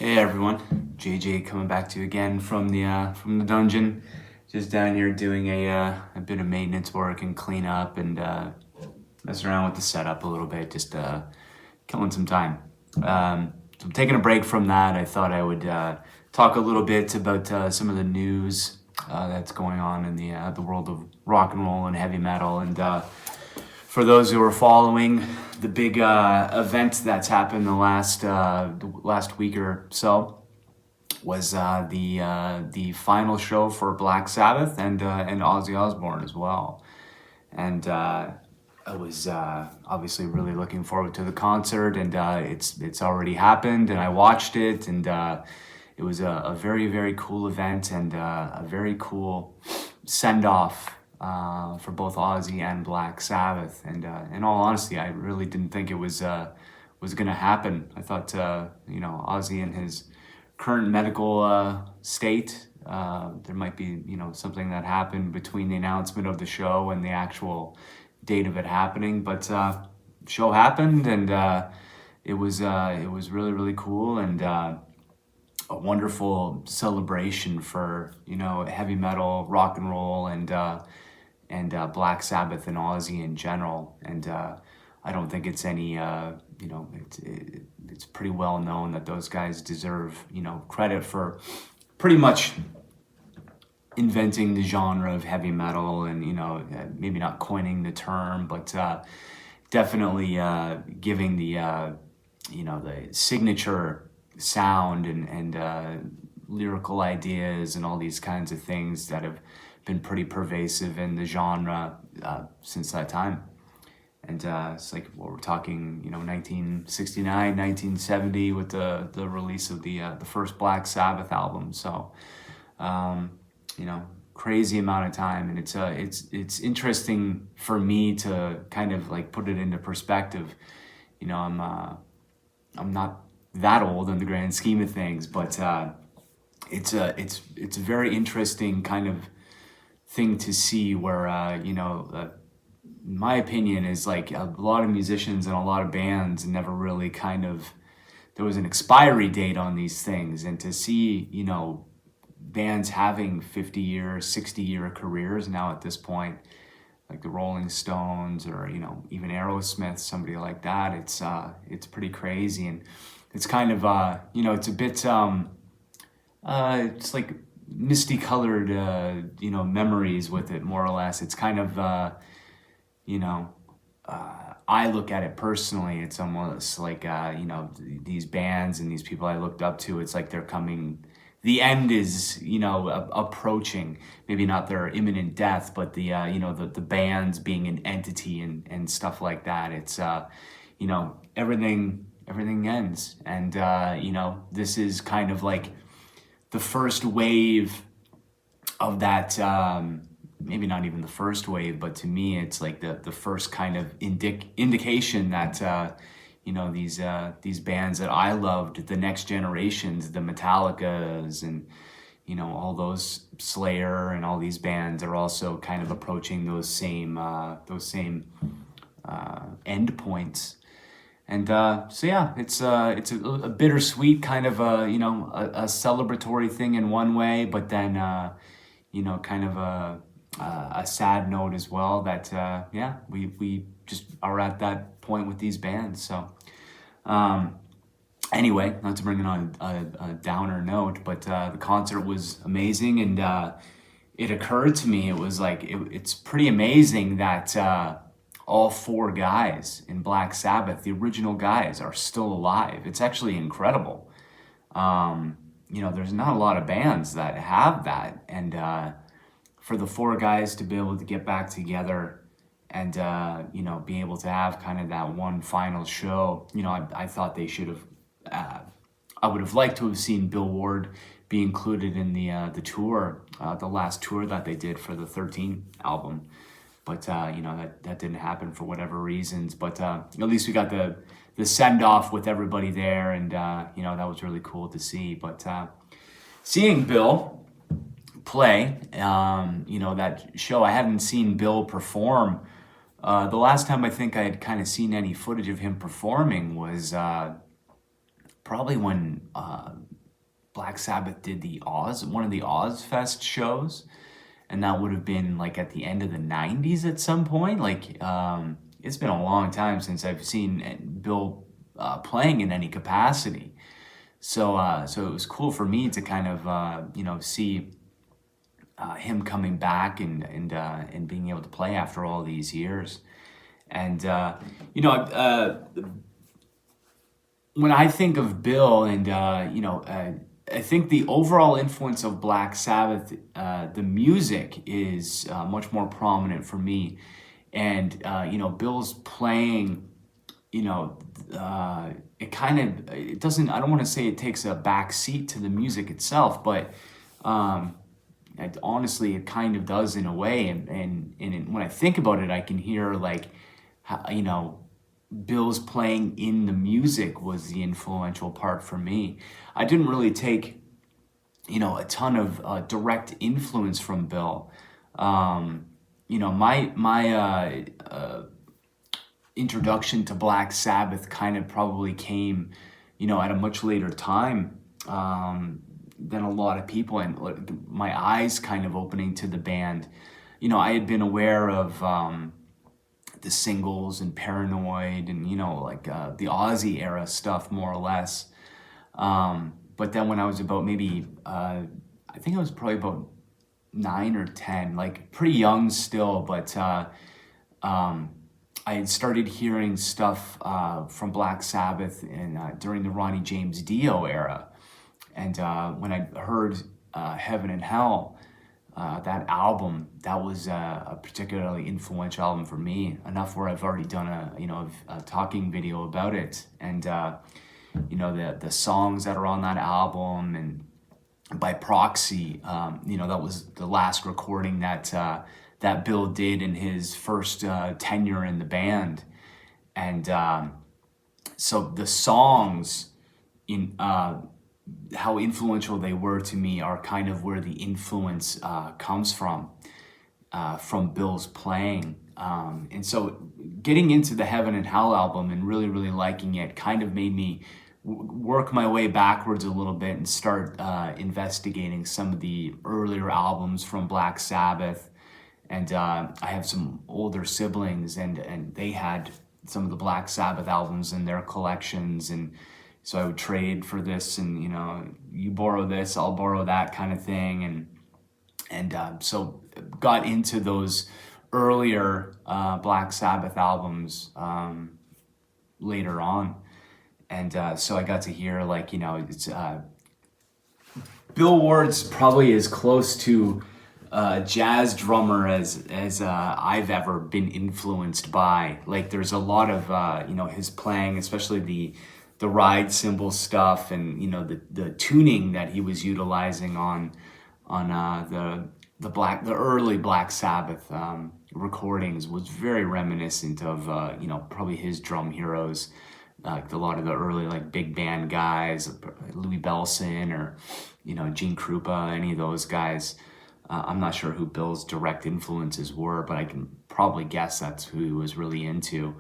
Hey everyone, JJ coming back to you again from the dungeon. Just down here doing a bit of maintenance work and cleanup and messing around with the setup a little bit, just killing some time. So I'm taking a break from that. I thought I would talk a little bit about some of the news that's going on in the world of rock and roll and heavy metal. And for those who are following the big event that's happened the last week or so, was the final show for Black Sabbath and Ozzy Osborne as well. And I was obviously really looking forward to the concert, and it's already happened, and I watched it, and it was a very, very cool event and a very cool send off for both Ozzy and Black Sabbath. And in all honesty, I really didn't think it was going to happen. I thought Ozzy in his current medical state, there might be something that happened between the announcement of the show and the actual date of it happening. But show happened, and it was really, really cool, and a wonderful celebration for heavy metal, rock and roll, and Black Sabbath and Ozzy in general. And I don't think it's any it's pretty well known that those guys deserve credit for pretty much inventing the genre of heavy metal, and maybe not coining the term, but definitely giving the the signature sound and lyrical ideas and all these kinds of things that have been pretty pervasive in the genre since that time. And it's like what we're talking, 1969, 1970 with the release of the first Black Sabbath album. So, crazy amount of time, and it's interesting for me to kind of like put it into perspective. I'm not that old in the grand scheme of things, but it's a very interesting kind of thing to see where my opinion is like a lot of musicians and a lot of bands never really there was an expiry date on these things, and to see bands having 50-year, 60-year careers now at this point, like the Rolling Stones or even Aerosmith, somebody like that, it's pretty crazy. And it's kind of it's a bit it's like misty colored memories with it, more or less. It's kind of I look at it personally, it's almost like these bands and these people I looked up to, it's like they're coming, the end is approaching, maybe not their imminent death, but the bands being an entity and stuff like that. It's everything ends, and this is kind of like the first wave of that, maybe not even the first wave, but to me it's like the first kind of indication that these bands that I loved, the next generations, the Metallicas and all those, Slayer and all these bands, are also kind of approaching those same end points. And so yeah, it's a bittersweet kind of a celebratory thing in one way, but then kind of a sad note as well, that we just are at that point with these bands. So anyway, not to bring it on a downer note, but the concert was amazing, and it occurred to me, it was like it's pretty amazing that all four guys in Black Sabbath, the original guys, are still alive. It's actually incredible. There's not a lot of bands that have that, and for the four guys to be able to get back together and be able to have kind of that one final show, I thought they should have. I would have liked to have seen Bill Ward be included in the tour, the last tour that they did for the 13 album. But that didn't happen for whatever reasons. But at least we got the send off with everybody there, and that was really cool to see. But seeing Bill play, that show, I hadn't seen Bill perform. The last time I think I had kind of seen any footage of him performing was probably when Black Sabbath did one of the Ozfest shows, and that would have been like at the end of the 90s at some point. Like, it's been a long time since I've seen Bill playing in any capacity. So it was cool for me to kind of see him coming back and being able to play after all these years. And when I think of Bill, and I think the overall influence of Black Sabbath, the music is much more prominent for me. And Bill's playing, it doesn't, I don't want to say it takes a back seat to the music itself, but honestly, it kind of does in a way. And when I think about it, I can hear like, how, Bill's playing in the music was the influential part for me. I didn't really take, a ton of direct influence from Bill. My introduction to Black Sabbath kind of probably came, at a much later time than a lot of people, and my eyes kind of opening to the band. I had been aware of the singles and Paranoid and the Ozzy era stuff more or less. But then when I was about maybe I think I was probably about 9 or 10, like pretty young still, but I had started hearing stuff from Black Sabbath during the Ronnie James Dio era. And when I heard Heaven and Hell, that album, that was a particularly influential album for me, enough where I've already done a talking video about it. And the songs that are on that album, and by proxy, that was the last recording that Bill did in his first tenure in the band. And so the songs, how influential they were to me, are kind of where the influence comes from Bill's playing. And so getting into the Heaven and Hell album and really, really liking it kind of made me work my way backwards a little bit and start investigating some of the earlier albums from Black Sabbath. And I have some older siblings, and they had some of the Black Sabbath albums in their collections, and so I would trade for this, and you borrow this, I'll borrow that kind of thing, and so got into those earlier Black Sabbath albums later on, and so I got to hear it's Bill Ward's probably as close to jazz drummer as I've ever been influenced by. Like, there's a lot of his playing, especially the ride cymbal stuff, and the tuning that he was utilizing on the early Black Sabbath recordings was very reminiscent of probably his drum heroes, like a lot of the early big band guys, Louis Bellson or Gene Krupa, any of those guys. I'm not sure who Bill's direct influences were, but I can probably guess that's who he was really into.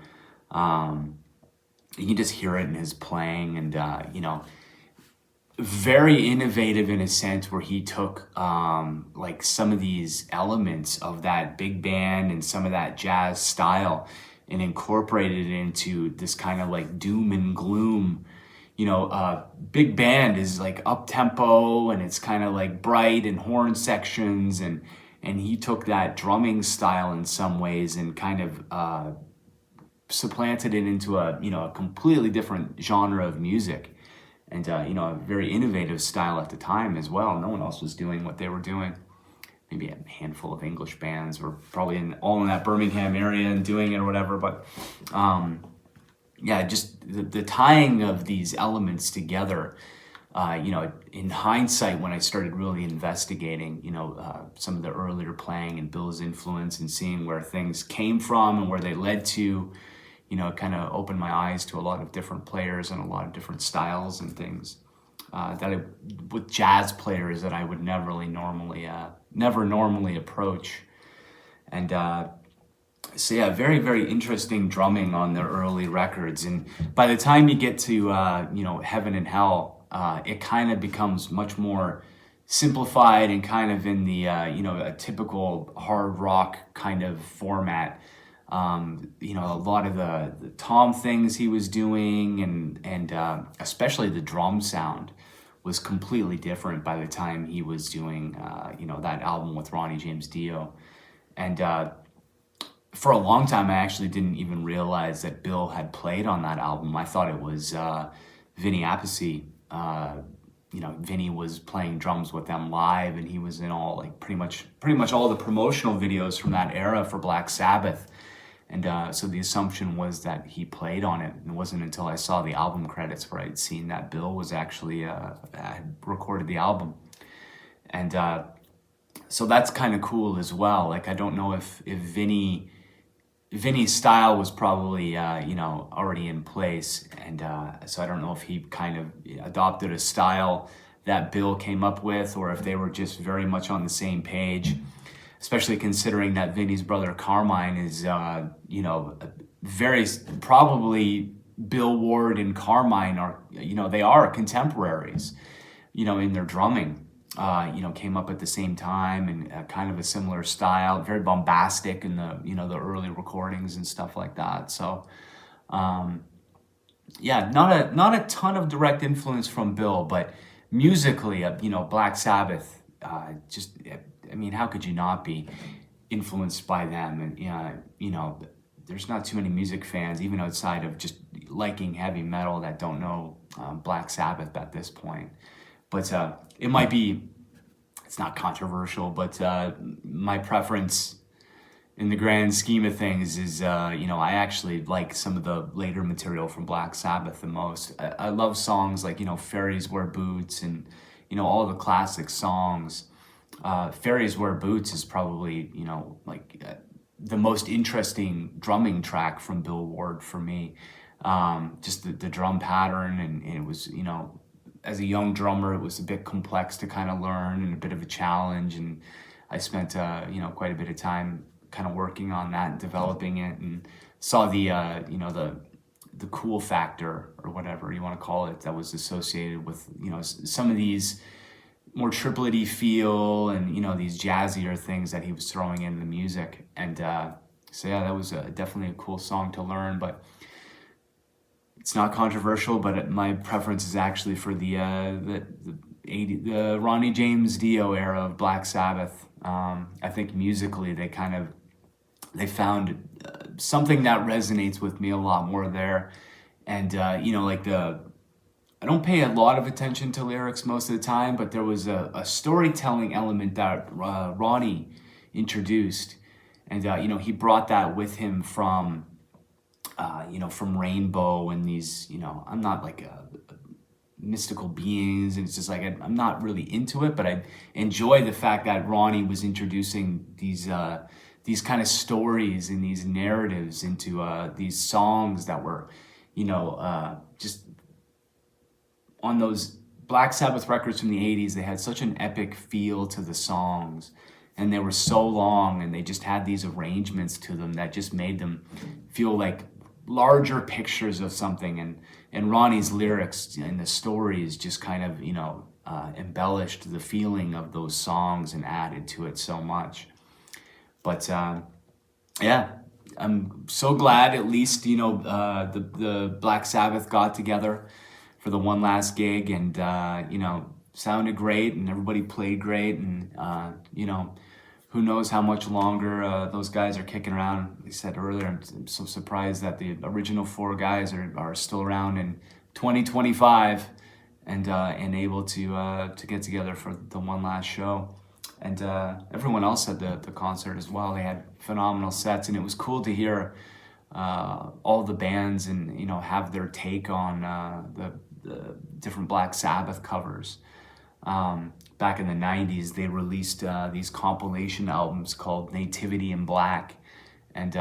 You can just hear it in his playing, and very innovative in a sense, where he took some of these elements of that big band and some of that jazz style and incorporated it into this kind of doom and gloom. Big band is up tempo, and it's kind of bright and horn sections, and he took that drumming style in some ways and kind of supplanted it into a completely different genre of music, and a very innovative style at the time as well. No one else was doing what they were doing. Maybe a handful of English bands were probably all in that Birmingham area and doing it or whatever, but just the tying of these elements together, in hindsight, when I started really investigating, some of the earlier playing and Bill's influence, and seeing where things came from and where they led to, kind of opened my eyes to a lot of different players and a lot of different styles and things with jazz players that I would never normally approach. And so yeah, very, very interesting drumming on the early records. And by the time you get to Heaven and Hell, it kind of becomes much more simplified and kind of in the a typical hard rock kind of format. A lot of the tom things he was doing, and especially the drum sound was completely different by the time he was doing that album with Ronnie James Dio. And for a long time, I actually didn't even realize that Bill had played on that album. I thought it was Vinny Appice. Vinny was playing drums with them live, and he was in all, like, pretty much all the promotional videos from that era for Black Sabbath. And so the assumption was that he played on it. And it wasn't until I saw the album credits where I'd seen that Bill was actually had recorded the album. And so that's kind of cool as well. Like, I don't know if Vinny's style was probably already in place, and so I don't know if he kind of adopted a style that Bill came up with, or if they were just very much on the same page. Especially considering that Vinny's brother Carmine is very probably Bill Ward and Carmine are they are contemporaries in their drumming. Came up at the same time, and kind of a similar style, very bombastic in the the early recordings and stuff like that. So, not a ton of direct influence from Bill, but musically, Black Sabbath, how could you not be influenced by them? And there's not too many music fans, even outside of just liking heavy metal, that don't know Black Sabbath at this point. But it might be, it's not controversial, but my preference in the grand scheme of things is, I actually like some of the later material from Black Sabbath the most. I love songs like, Fairies Wear Boots, and, all the classic songs. Fairies Wear Boots is probably, the most interesting drumming track from Bill Ward for me. Just the drum pattern, and it was, as a young drummer, it was a bit complex to kind of learn and a bit of a challenge. And I spent, quite a bit of time kind of working on that and developing it, and saw the cool factor, or whatever you want to call it, that was associated with, some of these more triplet-y feel, and, these jazzier things that he was throwing in the music. And that was definitely a cool song to learn, but it's not controversial. But my preference is actually for the Ronnie James Dio era of Black Sabbath. I think musically they found something that resonates with me a lot more there. And I don't pay a lot of attention to lyrics most of the time, but there was a storytelling element that Ronnie introduced, and he brought that with him from Rainbow, and these, I'm not like a mystical beings, and it's just like I'm not really into it, but I enjoy the fact that Ronnie was introducing these kind of stories and these narratives into these songs that were, just on those Black Sabbath records from the 80s. They had such an epic feel to the songs, and they were so long, and they just had these arrangements to them that just made them feel like larger pictures of something. And Ronnie's lyrics and the stories just kind of, embellished the feeling of those songs and added to it so much. But I'm so glad at least, the Black Sabbath got together for the one last gig, and sounded great, and everybody played great, and who knows how much longer those guys are kicking around. They said earlier, I'm so surprised that the original 4 guys are still around in 2025 and able to get together for the one last show. And everyone else at the concert as well. They had phenomenal sets, and it was cool to hear all the bands and have their take on the different Black Sabbath covers. Back in the 90s, they released these compilation albums called Nativity in Black, and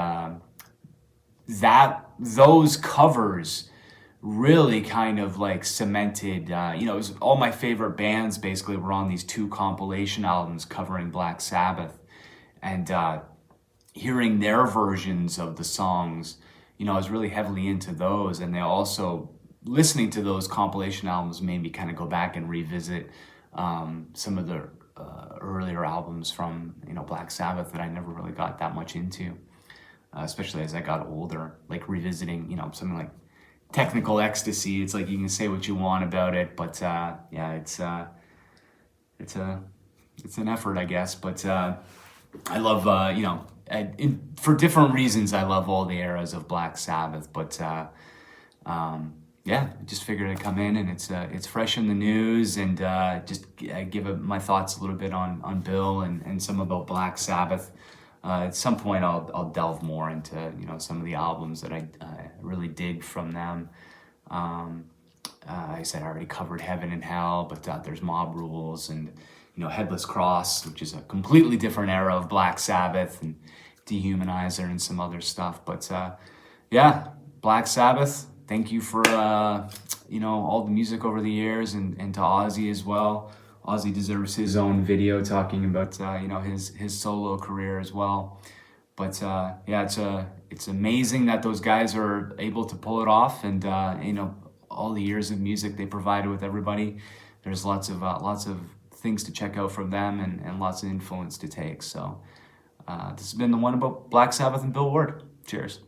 those covers really kind of like cemented, it was all my favorite bands basically were on these 2 compilation albums covering Black Sabbath, and hearing their versions of the songs, I was really heavily into those. And they also listening to those compilation albums made me kind of go back and revisit some of the earlier albums from, you know, Black Sabbath that I never really got that much into, especially as I got older. Like revisiting, you know, something like Technical Ecstasy. It's like you can say what you want about it, but yeah, it's an effort, I guess. But I love, you know, for different reasons, I love all the eras of Black Sabbath. But yeah, I just figured I'd come in, and it's fresh in the news, and just give my thoughts a little bit on Bill and some about Black Sabbath. At some point, I'll delve more into, you know, some of the albums that I really dig from them. Like I said, I already covered Heaven and Hell, but there's Mob Rules and, you know, Headless Cross, which is a completely different era of Black Sabbath, and Dehumanizer and some other stuff. But yeah, Black Sabbath. Thank you for you know, all the music over the years, and to Ozzy as well. Ozzy deserves his own video talking about you know, his solo career as well. But yeah, it's amazing that those guys are able to pull it off, and you know, all the years of music they provided with everybody. There's lots of things to check out from them, and lots of influence to take. So this has been the one about Black Sabbath and Bill Ward. Cheers.